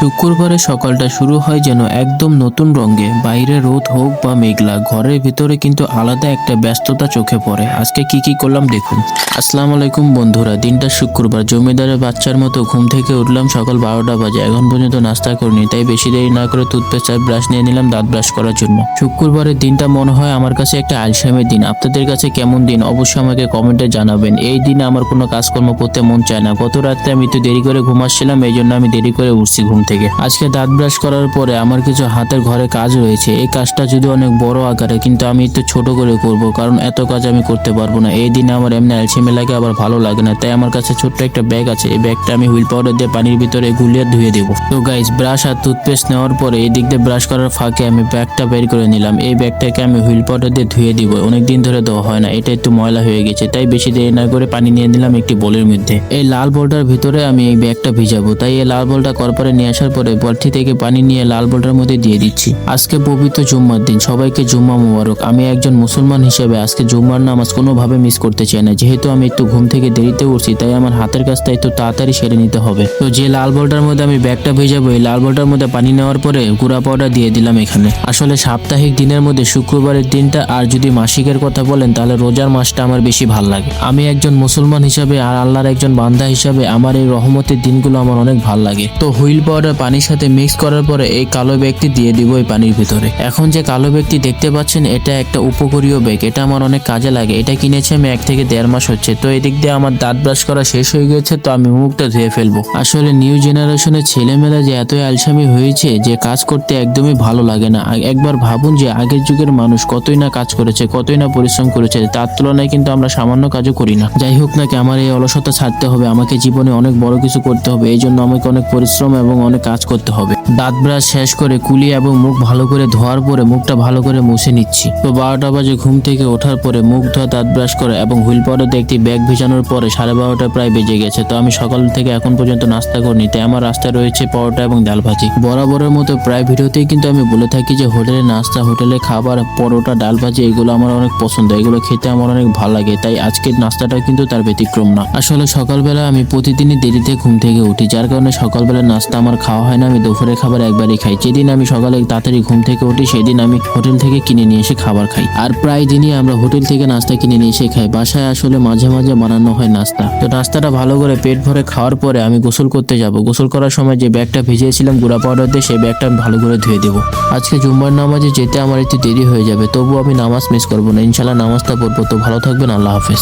শুক্রবারে সকালটা শুরু হয় যেন একদম নতুন রঙে। বাইরে রোদ হোক বা মেঘলা, ঘরের ভিতরে কিন্তু আলাদা একটা ব্যস্ততা চোখে পড়ে। আজকে কি করলাম দেখুন। আসসালামু আলাইকুম বন্ধুরা, দিনটা শুক্রবার, জমিদারের বাচ্চার মতো ঘুম থেকে উঠলাম সকাল 12টা বাজে। এখন পর্যন্ত নাস্তা করিনি, তাই বেশি দেরি না করে টুথপেস্ট আর ব্রাশ নিয়ে নিলাম দাঁত ব্রাশ করার জন্য। শুক্রবারের দিনটা মনে হয় আমার কাছে একটা আলসেমের দিন। আপনাদের কাছে কেমন দিন অবশ্যই আমাকে কমেন্টে জানাবেন। এই দিনে আমার কোনো কাজকর্ম করতে মন চায় না। গত রাত্রে আমি একটু দেরি করে ঘুমাচ্ছিলাম, এই জন্য আমি দেরি করে উঠছি ঘুম থেকে। আজকে দাঁত ব্রাশ করার পরে আমার কিছু হাতের ঘরে কাজ রয়েছে। এই কাজটা যদি অনেক বড় আকারে, কিন্তু আমি একটু ছোট করে করব, কারণ এত কাজ আমি করতে পারবো না। এই দিনে আমার এমনি আলসেমি লাগে, আবার ভালো লাগে না। তাই আমার কাছে ছোট্ট একটা ব্যাগ আছে, এই ব্যাগটা আমি হুইল পাউডার দিয়ে পানির ভিতরে গুলিয়ে ধুয়ে দেবো। তো গাইস, ব্রাশ আর টুথপেস্ট নেওয়ার পরে এই দিক দিয়ে ব্রাশ করার ফাঁকে আমি ব্যাগটা বের করে নিলাম। এই ব্যাগটাকে আমি হুইল পাউডার দিয়ে ধুয়ে দিব। অনেকদিন ধরে দেওয়া হয় না, এটা একটু ময়লা হয়ে গেছে, তাই বেশি দেরি না করে পানি নিয়ে নিলাম একটি বোলের মধ্যে। এই লাল বলটার ভিতরে আমি এই ব্যাগটা ভিজাবো, তাই এই লাল বলটা করপারে নিয়ে আসার পরে বালতি থেকে পানি নিয়ে লাল বলটার মধ্যে দিয়ে দিচ্ছি। আজকে পবিত্র জুম্মার দিন, সবাইকে জুম্মা মুবারক। আমি একজন মুসলমান হিসেবে আজকে জুম্মার নামাজ কোনোভাবে মিস করতে চাই না। যেহেতু আমি একটু ঘুম থেকে দেরিতে উঠছি, তাই আমার হাতের কাজটা একটু তাড়াতাড়ি সেরে নিতে হবে। তো যে লাল বলটার মধ্যে আমি ব্যাগটা ভিজাবো, এই লাল বলটার মধ্যে পানি নেওয়ার পরে গুঁড়া পাউডার দিয়ে দিলাম এখানে। আসলে সাপ্তাহিক দিনের মধ্যে শুক্রবারের দিনটা, আর যদি মাসিকের কথা বলেন তাহলে রোজার মাসটা আমার বেশি ভাল লাগে। আমি একজন মুসলমান হিসাবে আর আল্লাহর একজন বান্দা হিসাবে আমার এই রহমতের দিনগুলো আমার অনেক ভাল লাগে। তো হুইল পাউডার পানির সাথে মিক্স করার পরে এই কালো ব্যাগটি দিয়ে দিব এই পানির ভিতরে। এখন যে কালো ব্যাগটি দেখতে পাচ্ছেন, এটা একটা উপকারীয় ব্যাগ। এটা আমার অনেক কাজে লাগে। এটা কিনেছি আমি 1 থেকে 1.5 মাস হচ্ছে। তো এদিক দিয়ে আমার দাঁত ব্রাশ করা শেষ হয়ে গেছে, তো আমি মুখটা ধুয়ে ফেলবো। আসলে নিউ জেনারেশনের ছেলেমেয়েরা যে এতই আলসামি হয়েছে যে কাজ করতে একদমই ভালো লাগে না। একবার ভাবুন যে আগের যুগের মানুষ কতই না কাজ করেছে, কতই না পরিশ্রম করেছে, তার তুলনায় কিন্তু আমরা সামান্য কাজও করি না। যাই হোক না কি, আমার এই অলসতা ছাড়তে হবে। আমাকে জীবনে অনেক বড় কিছু করতে হবে, এই জন্য আমাকে অনেক পরিশ্রম এবং অনেক কাজ করতে হবে। দাঁত ব্রাশ শেষ করে কুলি এবং মুখ ভালো করে ধোয়ার পরে মুখটা ভালো করে মুছে নিচ্ছি। তো 12টা বাজে ঘুম থেকে ওঠার পরে মুখ ধোয়া, দাঁত ব্রাশ করে এবং হুইল পাউডার দিয়ে একটি ব্যাগ ভিজানোর পরে 12:30টা প্রায় বেজে গেছে। তো আমি সকাল থেকে এখন পর্যন্ত নাস্তা করিনি, তাই আমার রাস্তায় রয়েছে পরোটা এবং ডাল ভাজি। বরাবরের মতো প্রায় ভিডিওতেই কিন্তু আমি বলে থাকি যে হোটেলের নাস্তা, হোটেলের খাবার, পরোটা, ডাল ভাজি এগুলো আমার অনেক পছন্দ, এগুলো খেতে আমার অনেক ভালো লাগে। তাই আজকের নাস্তাটাও কিন্তু তার ব্যতিক্রম না। আসলে সকালবেলা আমি প্রতিদিনই দেরিতে ঘুম থেকে উঠি, যার কারণে সকালবেলা নাস্তা আমার খাওয়া হয় না। আমি দুপুরে খাবার একবারই খাই। যেদিন আমি সকালে তাড়াতাড়ি ঘুম থেকে উঠি সেদিন আমি হোটেল থেকে কিনে নিয়ে এসে খাবার খাই। আর প্রায় দিনই আমরা হোটেল থেকে নাস্তা কিনে নিয়ে এসে খাই। বাসায় আসলে মাঝে মাঝে বানানো হয় নাস্তা। তো নাস্তাটা ভালো করে পেট ভরে খাওয়ার পরে আমি গোসল করতে যাব। গোসল করার সময় যে ব্যাগটা ভিজিয়েছিলাম গুঁড়া পাউডার দিয়ে, সেই ব্যাগটা আমি ভালো করে ধুয়ে দেবো। আজকে জুম্মার নামাজে যেতে আমার একটু দেরি হয়ে যাবে, তবুও আমি নামাজ মিস করবো না। ইনশাল্লাহ নামাজটা পড়বো। তো ভালো থাকবেন, আল্লাহ হাফেজ।